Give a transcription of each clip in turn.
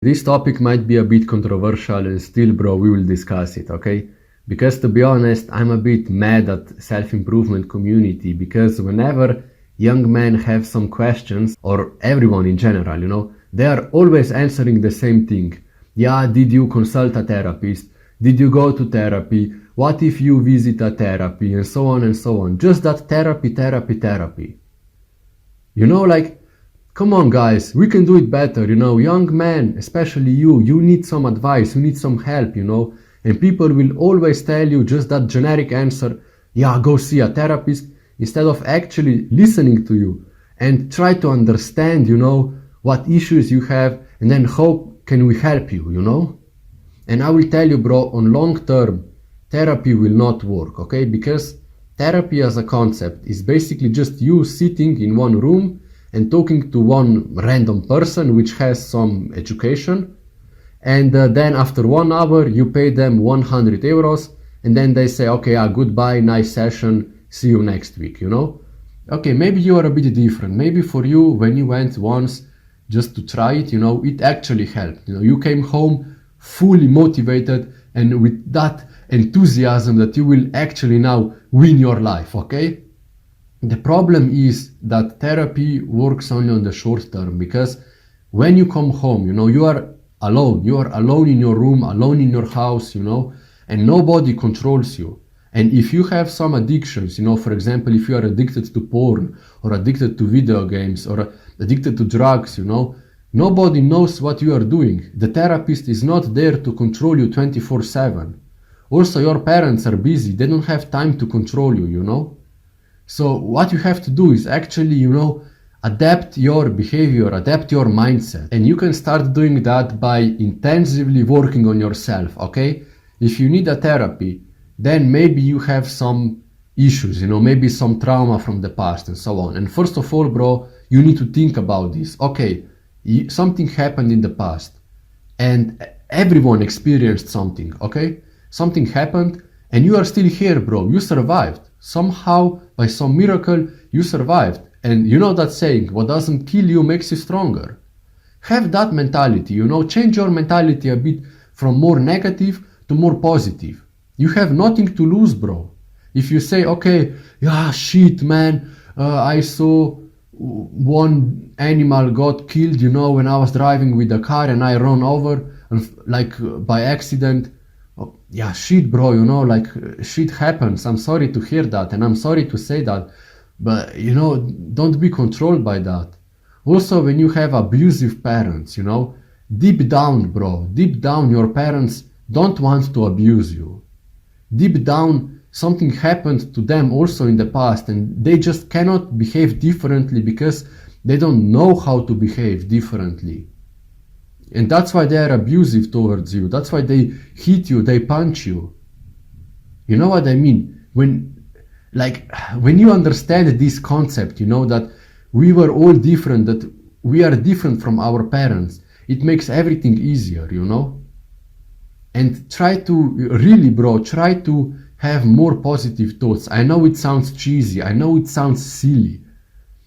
This topic might be a bit controversial and still, bro, we will discuss it, okay? Because to be honest, I'm a bit mad at self-improvement community because whenever young men have some questions, or everyone in general, they are always answering the same thing. Yeah, did you consult a therapist? Did you go to therapy? What if you visit a therapy? And so on and so on. Just that therapy. Like, come on guys, we can do it better, young men, especially you need some advice, you need some help, and people will always tell you just that generic answer, yeah, go see a therapist, instead of actually listening to you and try to understand, what issues you have and then how can we help you. And I will tell you, bro, on long term, therapy will not work, okay? Because therapy as a concept is basically just you sitting in one room and talking to one random person which has some education, and then after 1 hour you pay them 100 euros and then they say, okay, goodbye, nice session, see you next week, Okay, maybe you are a bit different. Maybe for you, when you went once just to try it, it actually helped. You came home fully motivated and with that enthusiasm that you will actually now win your life, okay? The problem is that therapy works only on the short term, because when you come home, you are alone. You are alone in your room, alone in your house, and nobody controls you. And if you have some addictions, for example, if you are addicted to porn or addicted to video games or addicted to drugs, nobody knows what you are doing. The therapist is not there to control you 24/7. Also, your parents are busy. They don't have time to control you, So what you have to do is actually, adapt your behavior, adapt your mindset. And you can start doing that by intensively working on yourself, okay? If you need a therapy, then maybe you have some issues, maybe some trauma from the past and so on. And first of all, bro, you need to think about this. Okay, something happened in the past and everyone experienced something, okay? Something happened and you are still here, bro. You survived. Somehow, by some miracle, you survived. And you know that saying, what doesn't kill you makes you stronger. Have that mentality, change your mentality a bit from more negative to more positive. You have nothing to lose, bro. If you say, okay, yeah, shit, man, I saw one animal got killed, when I was driving with a car and I ran over, by accident. Oh, yeah, shit, bro, shit happens. I'm sorry to hear that, and I'm sorry to say that, but, don't be controlled by that. Also, when you have abusive parents, deep down, bro, deep down, your parents don't want to abuse you. Deep down, something happened to them also in the past, and they just cannot behave differently because they don't know how to behave differently. And that's why they are abusive towards you. That's why they hit you, they punch you. You know what I mean? When you understand this concept, that we were all different, that we are different from our parents, it makes everything easier, And try to have more positive thoughts. I know it sounds cheesy, I know it sounds silly,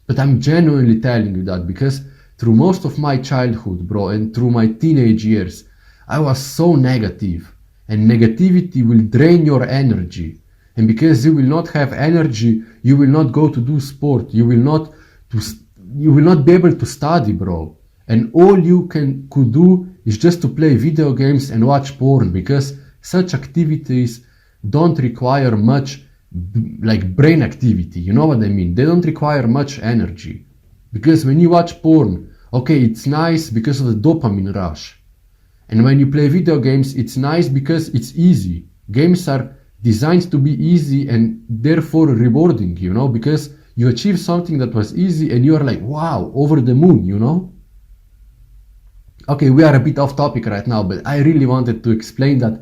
but I'm genuinely telling you that because through most of my childhood, bro, and through my teenage years, I was so negative, and negativity will drain your energy. And because you will not have energy, you will not go to do sport, you will not be able to study, bro. And all you could do is just to play video games and watch porn, because such activities don't require much brain activity, you know what I mean? They don't require much energy. Because when you watch porn, okay, it's nice because of the dopamine rush. And when you play video games, it's nice because it's easy. Games are designed to be easy and therefore rewarding, because you achieve something that was easy and you are like, wow, over the moon, Okay, we are a bit off topic right now, but I really wanted to explain that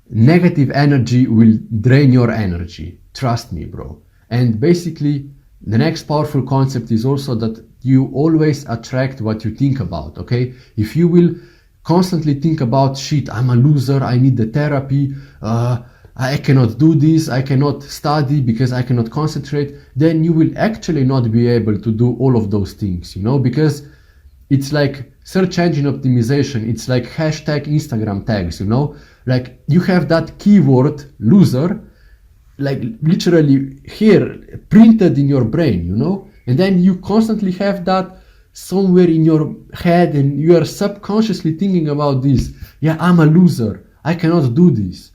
negative energy will drain your energy. Trust me, bro. And basically, the next powerful concept is also that you always attract what you think about, okay? If you will constantly think about, shit, I'm a loser, I need the therapy, I cannot do this, I cannot study because I cannot concentrate, then you will actually not be able to do all of those things, because it's like search engine optimization, it's like hashtag Instagram tags, you know? Like you have that keyword loser, like literally here printed in your brain, you know? And then you constantly have that somewhere in your head and you are subconsciously thinking about this. Yeah, I'm a loser. I cannot do this.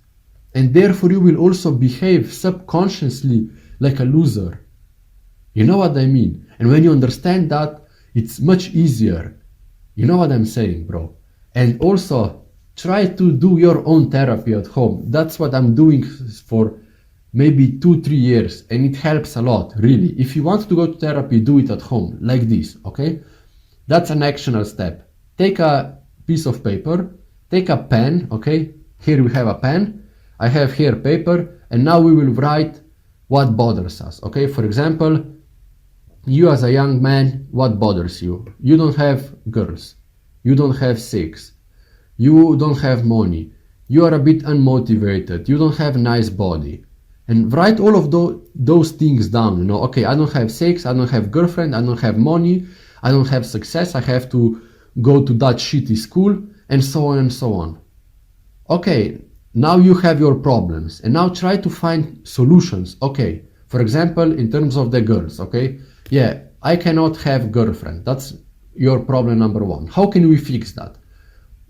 And therefore you will also behave subconsciously like a loser. You know what I mean? And when you understand that, it's much easier. You know what I'm saying, bro? And also try to do your own therapy at home. That's what I'm doing for maybe 2-3 years, and it helps a lot, really. If you want to go to therapy, do it at home, like this, okay? That's an actionable step. Take a piece of paper, take a pen, okay? Here we have a pen, I have here paper, and now we will write what bothers us, okay? For example, you as a young man, what bothers you? You don't have girls, you don't have sex, you don't have money, you are a bit unmotivated, you don't have a nice body. And write all of those things down, you know, okay, I don't have sex, I don't have girlfriend, I don't have money, I don't have success, I have to go to that shitty school, and so on and so on. Okay, now you have your problems, and now try to find solutions. Okay, for example, in terms of the girls, okay, yeah, I cannot have girlfriend, that's your problem number one. How can we fix that?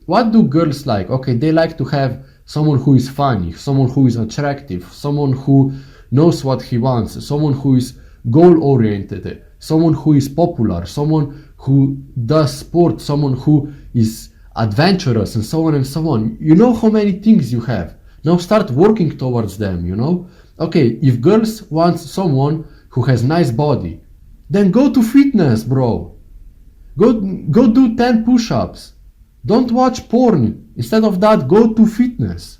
What do girls like? Okay, they like to have someone who is funny, someone who is attractive, someone who knows what he wants, someone who is goal-oriented, someone who is popular, someone who does sport, someone who is adventurous, and so on and so on. You know how many things you have. Now start working towards them, you know? Okay, if girls want someone who has nice body, then go to fitness, bro. Go do 10 push-ups. Don't watch porn. Instead of that, go to fitness.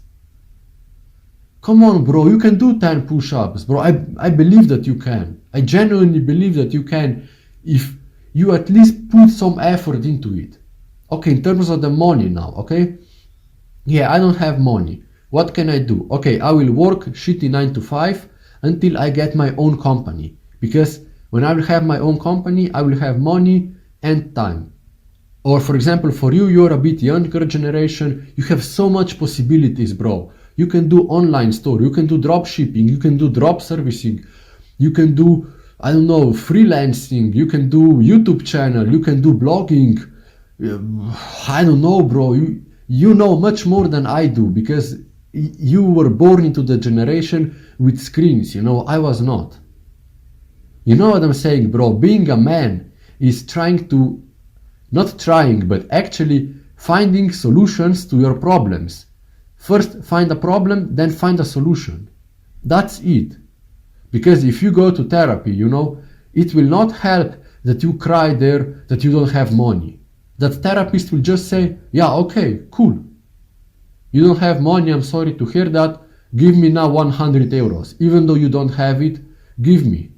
Come on, bro, you can do 10 push-ups, bro. I believe that you can. I genuinely believe that you can if you at least put some effort into it. Okay, in terms of the money now, okay? Yeah, I don't have money. What can I do? Okay, I will work shitty 9 to 5 until I get my own company. Because when I will have my own company, I will have money and time. Or for example, for you, you're a bit younger generation, you have so much possibilities, bro. You can do online store, you can do drop shipping, you can do drop servicing, you can do, I don't know, freelancing, you can do YouTube channel, you can do blogging. I don't know, bro. You know much more than I do because you were born into the generation with screens, you know, I was not. You know what I'm saying, bro? Being a man is trying to, not trying, but actually finding solutions to your problems. First find a problem, then find a solution. That's it. Because if you go to therapy, you know, it will not help that you cry there that you don't have money. That therapist will just say, yeah, okay, cool. You don't have money, I'm sorry to hear that. Give me now 100 euros. Even though you don't have it, give me.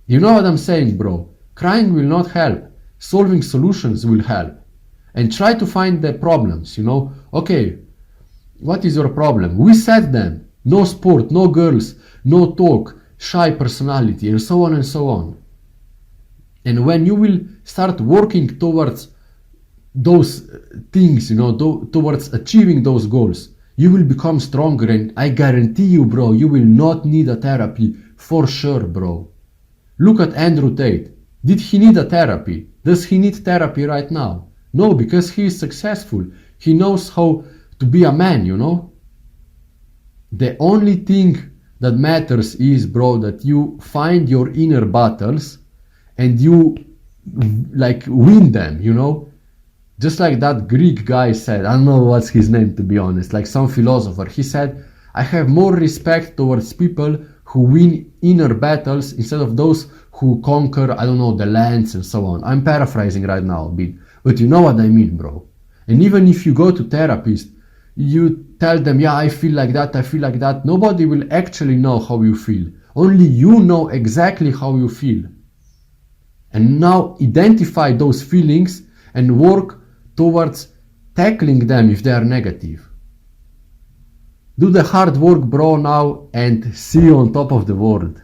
You know what I'm saying, bro? Crying will not help. Solving solutions will help. And try to find the problems, you know. Okay, what is your problem? We said them. No sport, no girls, no talk, shy personality, and so on and so on. And when you will start working towards those things, you know, towards achieving those goals, you will become stronger, and I guarantee you, bro, you will not need a therapy for sure, bro. Look at Andrew Tate. Did he need a therapy? Does he need therapy right now? No, because he is successful. He knows how to be a man, you know. The only thing that matters is, bro, that you find your inner battles and you like win them, you know. Just like that Greek guy said, I don't know what's his name to be honest, like some philosopher, he said, I have more respect towards people who win inner battles instead of those who conquer, I don't know, the lands and so on. I'm paraphrasing right now a bit, but you know what I mean, bro. And even if you go to therapist, you tell them, yeah, I feel like that, I feel like that, nobody will actually know how you feel. Only you know exactly how you feel. And now identify those feelings and work towards tackling them if they are negative. Do the hard work, bro, now, and see you on top of the world.